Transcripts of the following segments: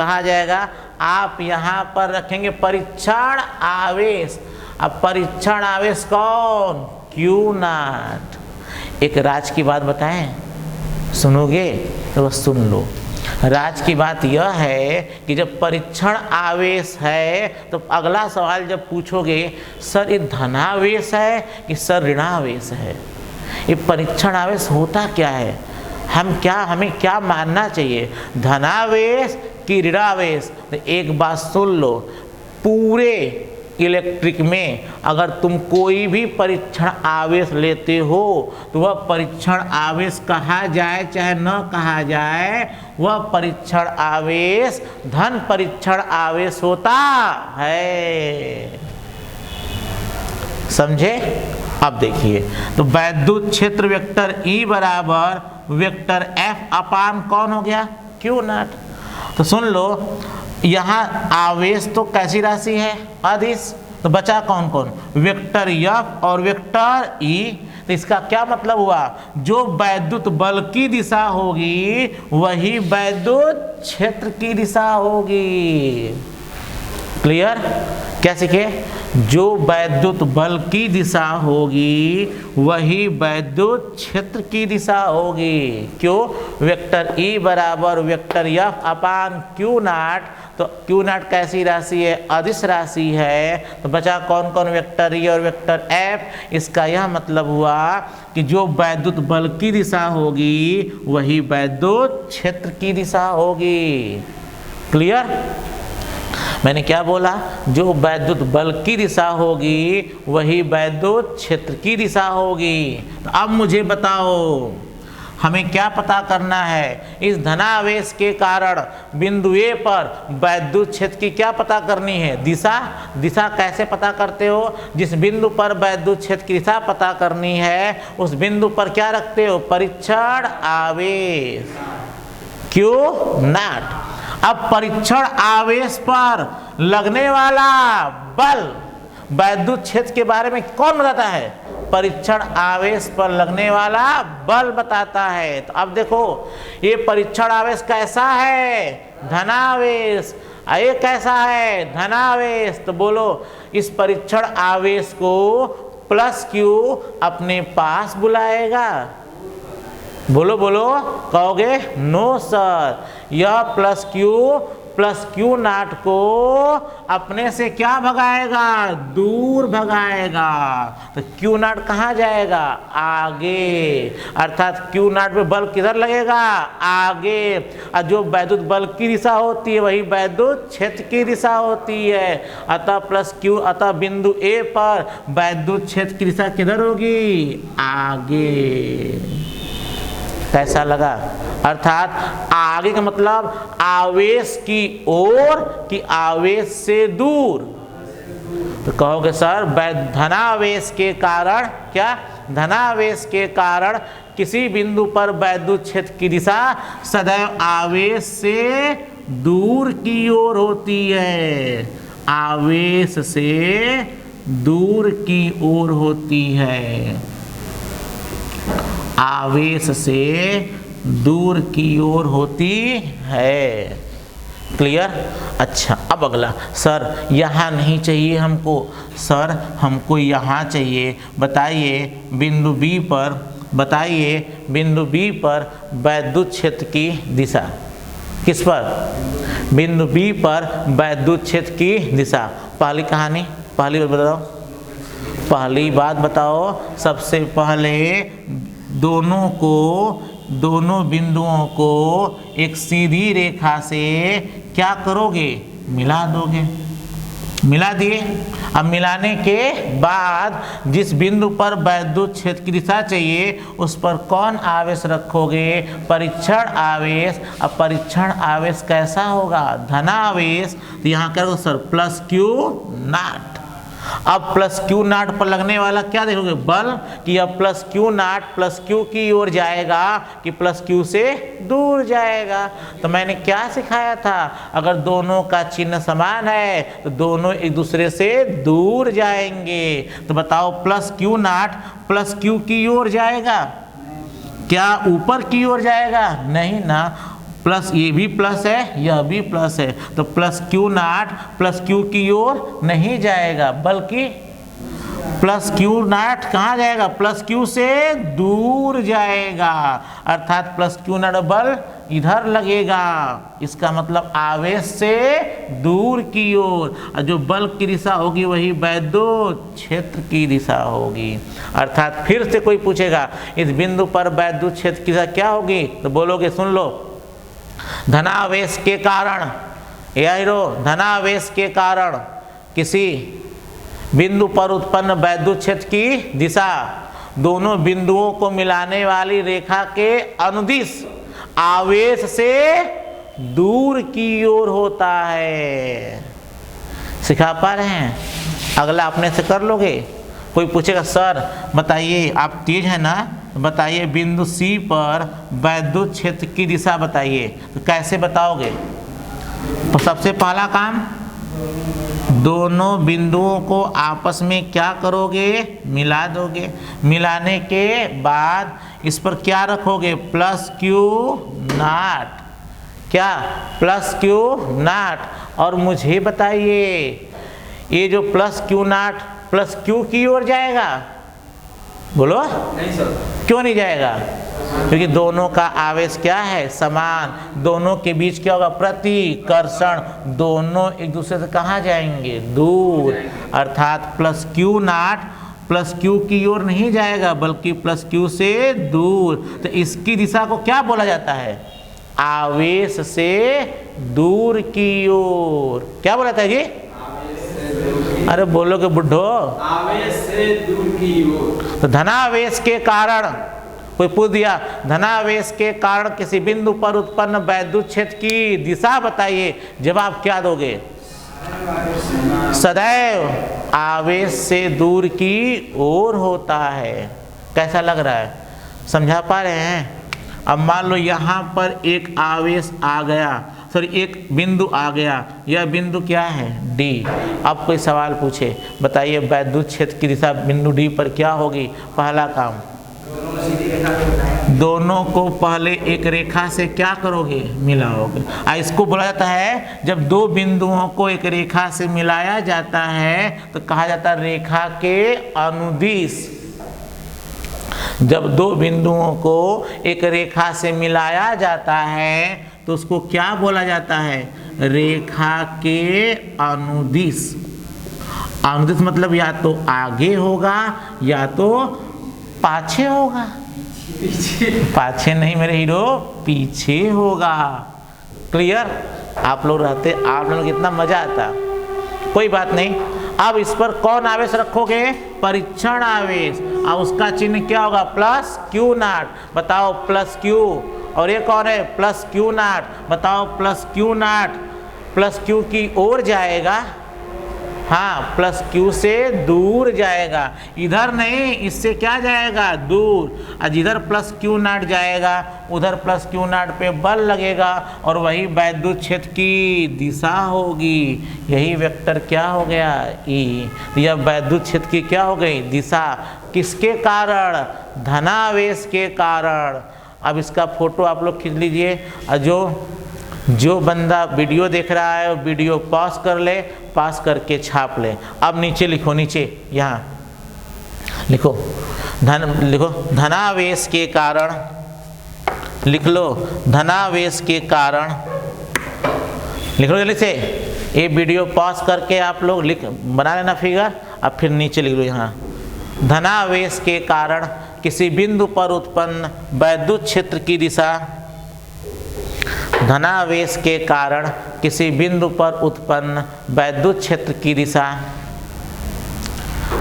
कहा जाएगा, आप यहाँ पर रखेंगे परीक्षण आवेश। अब परीक्षण आवेश कौन? Q not. एक राज की बात बताएं, सुनोगे तो बस सुन लो। राज की बात यह है कि जब परीक्षण आवेश है तो अगला सवाल जब पूछोगे, सर ये धनावेश है कि सर ऋणावेश है, ये परीक्षण आवेश होता क्या है, हमें क्या मानना चाहिए, धनावेश कि ऋणावेश? तो एक बात सुन लो, पूरे इलेक्ट्रिक में अगर तुम कोई भी परीक्षण आवेश लेते हो तो वह परीक्षण आवेश कहा जाए चाहे न कहा जाए, वह परीक्षण आवेश धन परीक्षण आवेश होता है। समझे? अब देखिए, तो वैद्युत क्षेत्र वेक्टर E बराबर वेक्टर F अपान कौन हो गया? Q not. तो सुन लो, यहाँ आवेश तो कैसी राशि है? अदिश। तो बचा कौन कौन? वेक्टर F और वेक्टर E। तो इसका क्या मतलब हुआ? जो वैद्युत बल की दिशा होगी वही वैद्युत क्षेत्र की दिशा होगी। क्लियर? क्या सीखे? जो वैद्युत बल की दिशा होगी वही वैद्युत क्षेत्र की दिशा होगी। क्यों? वेक्टर E बराबर vector F upon Q not. तो Q नॉट कैसी राशि है? अदिश राशि है। तो बचा कौन कौन? वेक्टर E और वेक्टर F। इसका यह मतलब हुआ कि जो वैद्युत बल की दिशा होगी वही वैद्युत क्षेत्र की दिशा होगी। क्लियर? मैंने क्या बोला? जो वैद्युत बल की दिशा होगी वही वैद्युत क्षेत्र की दिशा होगी। तो अब मुझे बताओ, हमें क्या पता करना है? इस धनावेश के कारण बिंदु A पर वैद्युत क्षेत्र की क्या पता करनी है? दिशा। दिशा कैसे पता करते हो? जिस बिंदु पर वैद्युत क्षेत्र की दिशा पता करनी है उस बिंदु पर क्या रखते हो? परीक्षण आवेश Q नॉट। अब परीक्षण आवेश पर लगने वाला बल वैद्युत क्षेत्र के बारे में कौन बताता है? परीक्षण आवेश पर लगने वाला बल बताता है। तो अब देखो, ये परीक्षण आवेश कैसा है? धनावेश। ये कैसा है? धनावेश। तो बोलो, इस परीक्षण आवेश को प्लस Q अपने पास बुलाएगा? बोलो बोलो, कहोगे नो सर, यह प्लस Q नॉट को अपने से क्या भगाएगा? दूर भगाएगा। तो Q नॉट कहाँ जाएगा? आगे। अर्थात Q नॉट पे बल किधर लगेगा? आगे। और जो वैद्युत बल की दिशा होती है वही वैद्युत क्षेत्र की दिशा होती है। अतः प्लस Q, अतः बिंदु A पर वैद्युत क्षेत्र की दिशा किधर होगी? आगे। कैसा लगा? अर्थात आगे का मतलब आवेश की ओर कि आवेश से दूर। तो कहोगे सर धनावेश के कारण क्या? धनावेश के कारण किसी बिंदु पर वैद्युत क्षेत्र की दिशा सदैव आवेश से दूर की ओर होती है। आवेश से दूर की ओर होती है। आवेश से दूर की ओर होती है। क्लियर? अच्छा, अब अगला, सर यहाँ नहीं चाहिए हमको, सर हमको यहाँ चाहिए। बताइए बिंदु B पर, बताइए बिंदु B पर वैद्युत क्षेत्र की दिशा किस पर? बिंदु B पर वैद्युत क्षेत्र की दिशा। पहली कहानी, पहली बात बताओ, पहली बात बताओ। सबसे पहले दोनों बिंदुओं को एक सीधी रेखा से क्या करोगे? मिला दोगे। मिला दिए। अब मिलाने के बाद जिस बिंदु पर वैद्युत क्षेत्र की दिशा चाहिए उस पर कौन आवेश रखोगे? परीक्षण आवेश। अब परीक्षण आवेश कैसा होगा? धनावेश। तो यहाँ करोगे सर प्लस Q नॉट। अब प्लस Q नॉट पर लगने वाला क्या देखोगे? बल। कि अब plus Q not plus Q की ओर जाएगा कि प्लस Q से दूर जाएगा। तो मैंने क्या सिखाया था? अगर दोनों का चिन्ह समान है तो दोनों एक दूसरे से दूर जाएंगे। तो बताओ plus Q not plus Q की ओर जाएगा? क्या ऊपर की ओर जाएगा? नहीं ना, प्लस ये भी प्लस है, यह भी प्लस है, तो plus Q not plus Q की ओर नहीं जाएगा, बल्कि प्लस क्यू नॉट कहाँ जाएगा, प्लस क्यू से दूर जाएगा, अर्थात प्लस क्यू नॉट बल इधर लगेगा। इसका मतलब आवेश से दूर की ओर, और जो बल की दिशा होगी वही वैद्युत क्षेत्र की दिशा होगी। अर्थात फिर से कोई पूछेगा इस बिंदु पर वैद्युत क्षेत्र की दिशा क्या होगी, तो बोलोगे सुन लो, धनावेश के कारण, या हीरो धनावेश के कारण किसी बिंदु पर उत्पन्न वैद्युत क्षेत्र की दिशा दोनों बिंदुओं को मिलाने वाली रेखा के अनुदिश आवेश से दूर की ओर होता है। सिखा पा रहे हैं? अगला अपने से कर लोगे। कोई पूछेगा सर बताइए, आप तेज है ना, बताइए बिंदु सी पर वैद्युत क्षेत्र की दिशा बताइए, तो कैसे बताओगे? तो सबसे पहला काम, दोनों बिंदुओं को आपस में क्या करोगे, मिला दोगे। मिलाने के बाद इस पर क्या रखोगे, प्लस क्यू नॉट, क्या प्लस क्यू नॉट। और मुझे बताइए ये जो plus Q not plus Q की ओर जाएगा, बोलो नहीं सर। क्यों नहीं जाएगा? क्योंकि दोनों का आवेश क्या है, समान, दोनों के बीच क्या होगा, प्रतिकर्षण, दोनों एक दूसरे से कहाँ जाएंगे, दूर। अर्थात plus Q not plus Q की ओर नहीं जाएगा, बल्कि प्लस क्यू से दूर। तो इसकी दिशा को क्या बोला जाता है, आवेश से दूर की ओर। क्या बोला था जी? अरे बोलोगे बुढ़ो, आवेश से दूर की ओर। तो धनावेश के कारण, कोई पूछ दिया धनावेश के कारण किसी बिंदु पर उत्पन्न वैद्युत क्षेत्र की दिशा बताइए, जवाब क्या दोगे? सदैव आवेश से दूर की ओर होता है। कैसा लग रहा है, समझा पा रहे हैं? अब मान लो यहाँ पर एक आवेश आ गया, सॉरी एक बिंदु आ गया, यह बिंदु क्या है, डी। अब कोई सवाल पूछे, बताइए वैद्युत क्षेत्र की दिशा बिंदु डी पर क्या होगी? पहला काम, दोनों को पहले एक रेखा से क्या करोगे, मिलाओगे। इसको बोला जाता है, जब दो बिंदुओं को एक रेखा से मिलाया जाता है तो कहा जाता है रेखा के अनुदिश। जब दो बिंदुओं को एक रेखा से मिलाया जाता है तो उसको क्या बोला जाता है, रेखा के अनुदिश। अनुदिश मतलब या तो आगे होगा या तो पाछे होगा। पाछे नहीं मेरे हीरो, पीछे होगा। क्लियर? आप लोग रहते, आप लोगों को कितना मजा आता। कोई बात नहीं। अब इस पर कौन आवेश रखोगे, परीक्षण आवेश। अब उसका चिन्ह क्या होगा, प्लस क्यू नॉट। बताओ प्लस क्यू, और ये कौन है, प्लस क्यू नॉट। बताओ plus Q not plus Q की ओर जाएगा, हाँ प्लस क्यू से दूर जाएगा, इधर नहीं, इससे क्या जाएगा, दूर। और जिधर प्लस क्यू नॉट जाएगा उधर प्लस क्यू नॉट पे बल लगेगा और वही वैद्युत क्षेत्र की दिशा होगी। यही वेक्टर क्या हो गया, ई। यह वैद्युत क्षेत्र की क्या हो गई, दिशा। किसके कारण, धनावेश के कारण। अब इसका फोटो आप लोग खींच लीजिए, और जो बंदा वीडियो देख रहा है वो वीडियो पॉज कर ले, पास करके छाप ले। अब नीचे लिखो, नीचे यहाँ लिखो लिखो धनावेश के कारण, लिख लो धनावेश के कारण, लिख लो जल्दी से। ये वीडियो पॉज करके आप लोग लिख बना लेना फिगर, अब फिर नीचे लिख लो यहाँ, धनावेश के कारण किसी बिंदु पर उत्पन्न वैद्युत क्षेत्र की दिशा। धनावेश के कारण किसी बिंदु पर उत्पन्न वैद्युत क्षेत्र की दिशा।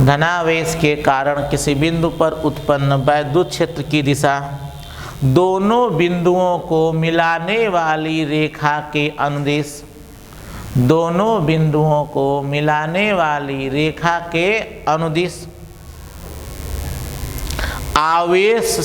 धनावेश के कारण किसी बिंदु पर उत्पन्न वैद्युत क्षेत्र की दिशा दोनों बिंदुओं को मिलाने वाली रेखा के अनुदिश। दोनों बिंदुओं को मिलाने वाली रेखा के अनुदिश आवेश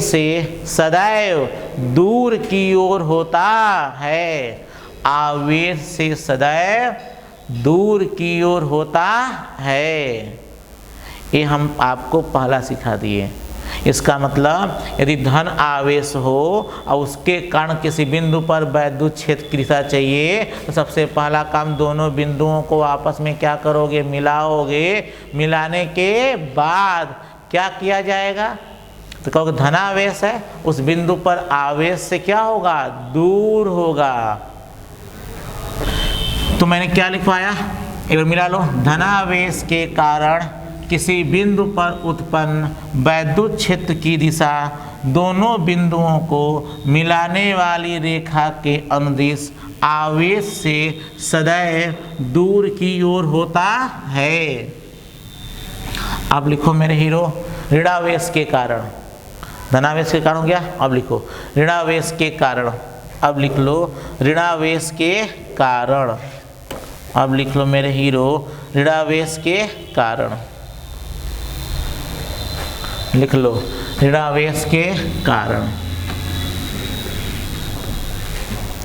से सदैव दूर की ओर होता है। आवेश से सदैव दूर की ओर होता है। ये हम आपको पहला सिखा दिए। इसका मतलब यदि धन आवेश हो और उसके कारण किसी बिंदु पर वैद्युत क्षेत्र की दिशा चाहिए तो सबसे पहला काम दोनों बिंदुओं को आपस में क्या करोगे, मिलाओगे। मिलाने के बाद क्या किया जाएगा, तो कहोगे धनावेश है, उस बिंदु पर आवेश से क्या होगा, दूर होगा। तो मैंने क्या लिखवाया, एक बार मिला लो। धनावेश के कारण किसी बिंदु पर उत्पन्न वैद्युत क्षेत्र की दिशा दोनों बिंदुओं को मिलाने वाली रेखा के अनुदिश आवेश से सदैव दूर की ओर होता है। अब लिखो मेरे हीरो, ऋणावेश के कारण, धनावेश के कारण हो गया, अब लिखो ऋणावेश के कारण। अब लिख लो ऋणावेश के कारण। अब लिख लो मेरे हीरो ऋणावेश के कारण, लिख लो ऋणावेश के कारण।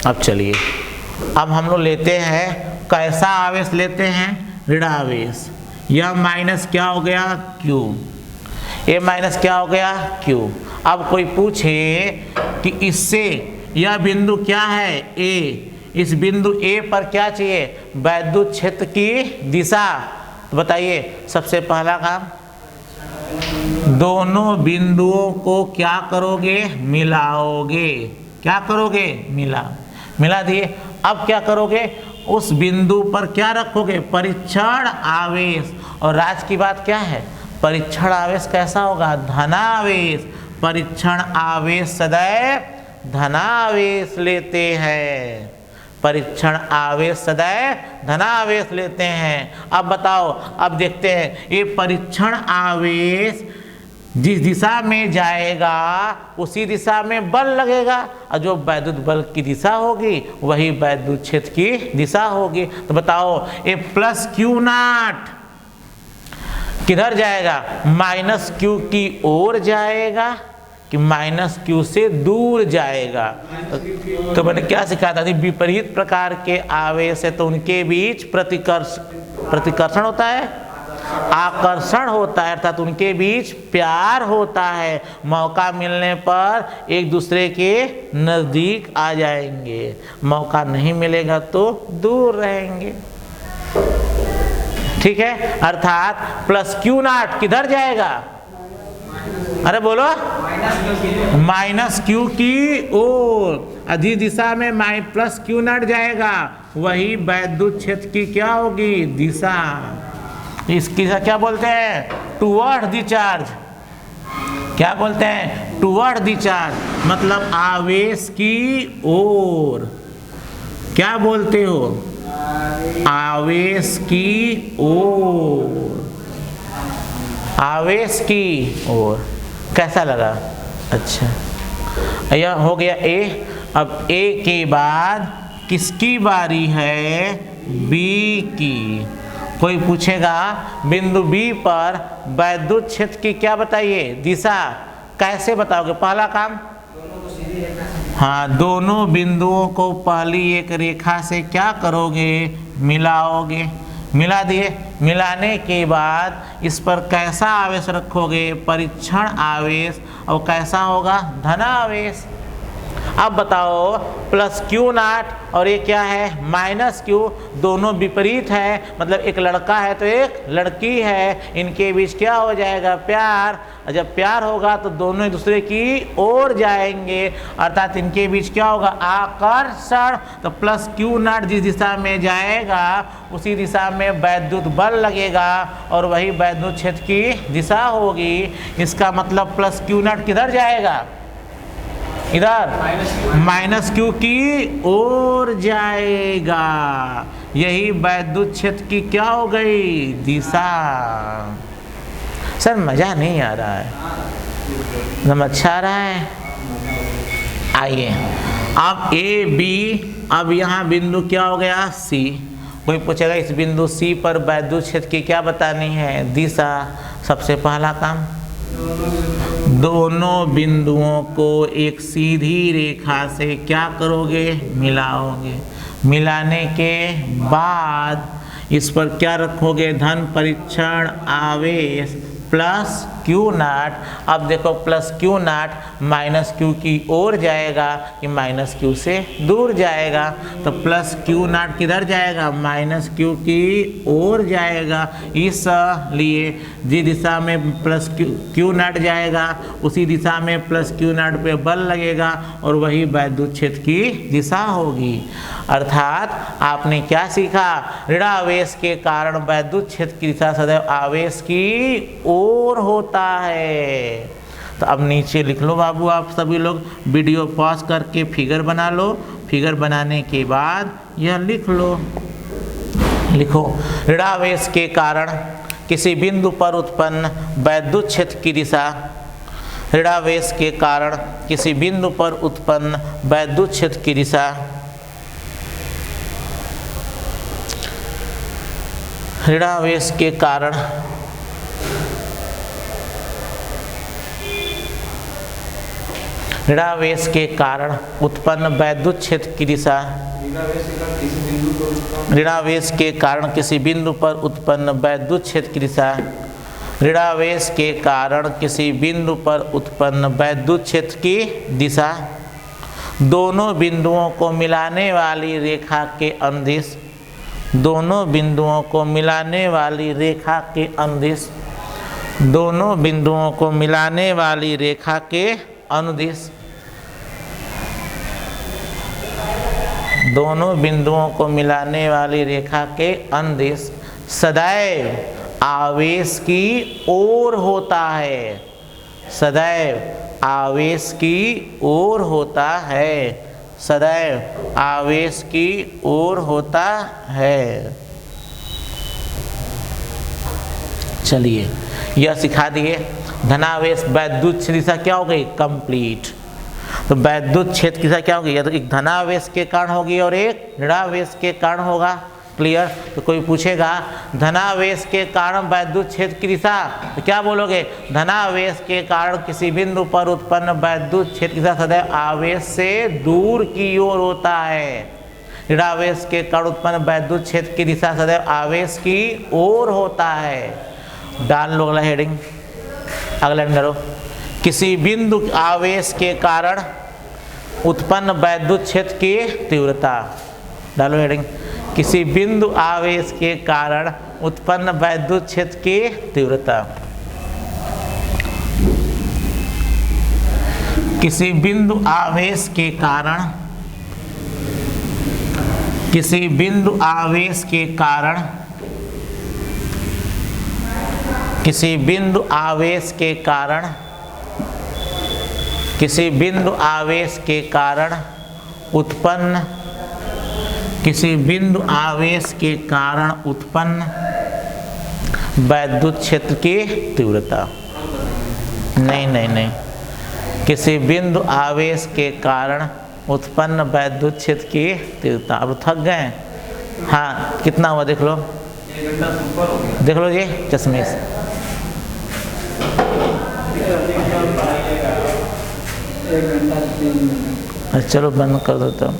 अब चलिए, अब हम लोग लेते हैं कैसा आवेश लेते हैं, ऋणावेश। यह माइनस क्या हो गया, क्यू, ए माइनस क्या हो गया, क्यू। अब कोई पूछे कि इससे यह बिंदु क्या है, ए, इस बिंदु ए पर क्या चाहिए, वैद्युत क्षेत्र की दिशा। तो बताइए सबसे पहला काम, दोनों बिंदुओं को क्या करोगे, मिलाओगे। क्या करोगे, मिला दिए। अब क्या करोगे, उस बिंदु पर क्या रखोगे, परीक्षण आवेश। और राज की बात क्या है, परीक्षण आवेश कैसा होगा, धनावेश। परीक्षण आवेश सदैव धनावेश लेते हैं, परीक्षण आवेश सदैव धनावेश लेते हैं। अब बताओ, अब देखते हैं ये परीक्षण आवेश जिस दिशा में जाएगा उसी दिशा में बल लगेगा, और जो वैद्युत बल की दिशा होगी वही वैद्युत क्षेत्र की दिशा होगी। तो बताओ ये प्लस क्यू नॉट किधर जाएगा, माइनस क्यू की ओर जाएगा कि माइनस क्यू से दूर जाएगा। तो मैंने क्या सिखाया था, विपरीत प्रकार के आवेश है तो उनके बीच प्रतिकर्षण होता है, आकर्षण होता है, अर्थात उनके बीच प्यार होता है। मौका मिलने पर एक दूसरे के नजदीक आ जाएंगे, मौका नहीं मिलेगा तो दूर रहेंगे। ठीक है, अर्थात प्लस क्यू नॉट किधर जाएगा, अरे बोलो, माइनस क्यू की ओर। अधिक दिशा में प्लस क्यू नॉट जाएगा, वही वैद्युत क्षेत्र की क्या होगी, दिशा। इसकी दिशा क्या बोलते हैं, टुवर्ड द चार्ज। क्या बोलते हैं, टुवर्ड द चार्ज, मतलब आवेश की ओर। क्या बोलते हो, आवेश की ओर, आवेश की ओर। कैसा लगा, अच्छा। यह हो गया ए। अब ए के बाद किसकी बारी है, बी की। कोई पूछेगा बिंदु बी पर वैद्युत क्षेत्र की क्या बताइए, दिशा। कैसे बताओगे, पहला काम, हाँ, दोनों बिंदुओं को पहली एक रेखा से क्या करोगे, मिलाओगे। मिला दिए। मिलाने के बाद इस पर कैसा आवेश रखोगे, परीक्षण आवेश, और कैसा होगा, धनावेश। अब बताओ प्लस क्यू नॉट और ये क्या है, माइनस क्यू, दोनों विपरीत है, मतलब एक लड़का है तो एक लड़की है, इनके बीच क्या हो जाएगा, प्यार। और जब प्यार होगा तो दोनों एक दूसरे की ओर जाएंगे, अर्थात इनके बीच क्या होगा, आकर्षण। तो प्लस क्यू नॉट जिस दिशा में जाएगा उसी दिशा में वैद्युत बल लगेगा और वही वैद्युत क्षेत्र की दिशा होगी। इसका मतलब प्लस क्यू नॉट किधर जाएगा, इधर, माइनस क्यू की ओर जाएगा। यही वैद्युत क्षेत्र की क्या हो गई, दिशा। सर मजा नहीं आ रहा है, एकदम अच्छा आ रहा है। आइए अब ए बी, अब यहाँ बिंदु क्या हो गया, सी। कोई पूछेगा इस बिंदु सी पर वैद्युत क्षेत्र की क्या बतानी है, दिशा। सबसे पहला काम, दोनों बिंदुओं को एक सीधी रेखा से क्या करोगे, मिलाओगे। मिलाने के बाद इस पर क्या रखोगे, धन परीक्षण आवेश प्लस क्यू नाट। अब देखो plus Q naught minus Q की ओर जाएगा कि माइनस क्यू से दूर जाएगा, तो प्लस क्यू नाट किधर जाएगा, माइनस क्यू की ओर जाएगा। इसलिए जिस दिशा में प्लस क्यू नाट जाएगा उसी दिशा में प्लस क्यू नाट पे बल लगेगा और वही वैद्युत क्षेत्र की दिशा होगी। अर्थात आपने क्या सीखा, ऋणावेश के कारण वैद्युत क्षेत्र की दिशा सदैव आवेश की ओर होता है। तो अब नीचे लिख लो बाबू, आप सभी लोग वीडियो पॉज करके फिगर बना लो। फिगर बनाने के बाद यह लिख लो, लिखो ऋणावेश के कारण किसी बिंदु पर उत्पन्न वैद्युत क्षेत्र की दिशा, ऋणावेश के कारण किसी बिंदु पर उत्पन्न वैद्युत क्षेत्र की दिशा, ऋणावेश के कारण ऋणावेश के कारण उत्पन्न वैद्युत क्षेत्र की दिशा, ऋणावेश के कारण किसी बिंदु पर उत्पन्न वैद्युत क्षेत्र की दिशा, ऋणावेश के कारण किसी बिंदु पर उत्पन्न वैद्युत क्षेत्र की दिशा, दोनों बिंदुओं को मिलाने वाली रेखा के अनुदिश, दोनों बिंदुओं को मिलाने वाली रेखा के अनुदिश, दोनों बिंदुओं को मिलाने वाली रेखा के अनुदिश, दोनों बिंदुओं को मिलाने वाली रेखा के अनुदिश सदैव आवेश की ओर होता है, सदैव आवेश की ओर होता है, सदैव आवेश की ओर होता है। चलिए यह सिखा दिए। धनावेश वैद्युत दिशा क्या हो गई, कंप्लीट। तो वैद्युत क्षेत्र की दिशा क्या होगी, या तो एक धनावेश के कारण होगी और एक ऋणावेश के कारण होगा। क्लियर। तो कोई पूछेगा धनावेश के कारण वैद्युत क्षेत्र की दिशा, तो क्या बोलोगे, धनावेश के कारण किसी बिंदु पर उत्पन्न वैद्युत क्षेत्र की दिशा सदैव आवेश से दूर की ओर होता है। ऋणावेश के कारण उत्पन्न वैद्युत क्षेत्र की दिशा सदैव आवेश की ओर होता है। डाल लो अगला हेडिंग, अगला करो। किसी बिंदु आवेश के कारण उत्पन्न वैद्युत क्षेत्र की तीव्रता, डालो हेडिंग, किसी बिंदु आवेश के कारण उत्पन्न वैद्युत क्षेत्र की तीव्रता, किसी बिंदु आवेश के कारण, किसी बिंदु आवेश के कारण, किसी बिंदु आवेश के कारण, किसी बिंदु आवेश के कारण उत्पन्न, किसी बिंदु आवेश के कारण उत्पन्न वैद्युत क्षेत्र की तीव्रता, नहीं नहीं नहीं, किसी बिंदु आवेश के कारण उत्पन्न वैद्युत क्षेत्र की तीव्रता। अब थक गए, हाँ कितना हुआ देख लो, देख लो जी चश्मे से, चलो बंद कर दो तब।